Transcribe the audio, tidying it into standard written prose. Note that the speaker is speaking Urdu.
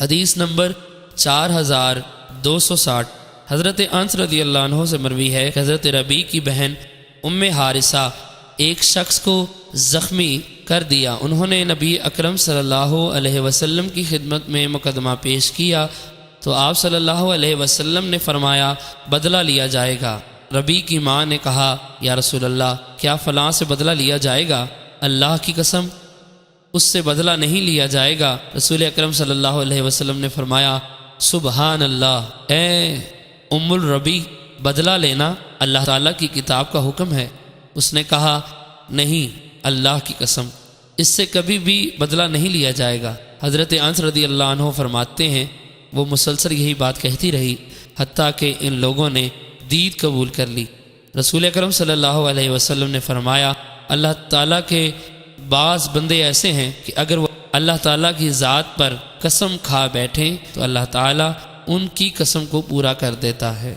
حدیث نمبر 4260 حضرت انس رضی اللہ عنہ سے مروی ہے کہ حضرت ربیع کی بہن ام حارثہ ایک شخص کو زخمی کر دیا۔ انہوں نے نبی اکرم صلی اللہ علیہ وسلم کی خدمت میں مقدمہ پیش کیا تو آپ صلی اللہ علیہ وسلم نے فرمایا بدلہ لیا جائے گا۔ ربیع کی ماں نے کہا یا رسول اللہ کیا فلاں سے بدلہ لیا جائے گا؟ اللہ کی قسم اس سے بدلہ نہیں لیا جائے گا۔ رسول اکرم صلی اللہ علیہ وسلم نے فرمایا سبحان اللہ، اے ام الربیع بدلہ لینا اللہ تعالیٰ کی کتاب کا حکم ہے۔ اس نے کہا نہیں، اللہ کی قسم اس سے کبھی بھی بدلہ نہیں لیا جائے گا۔ حضرت انس رضی اللہ عنہ فرماتے ہیں وہ مسلسل یہی بات کہتی رہی حتیٰ کہ ان لوگوں نے دید قبول کر لی۔ رسول اکرم صلی اللہ علیہ وسلم نے فرمایا اللہ تعالیٰ کے بعض بندے ایسے ہیں کہ اگر وہ اللہ تعالیٰ کی ذات پر قسم کھا بیٹھیں تو اللہ تعالیٰ ان کی قسم کو پورا کر دیتا ہے۔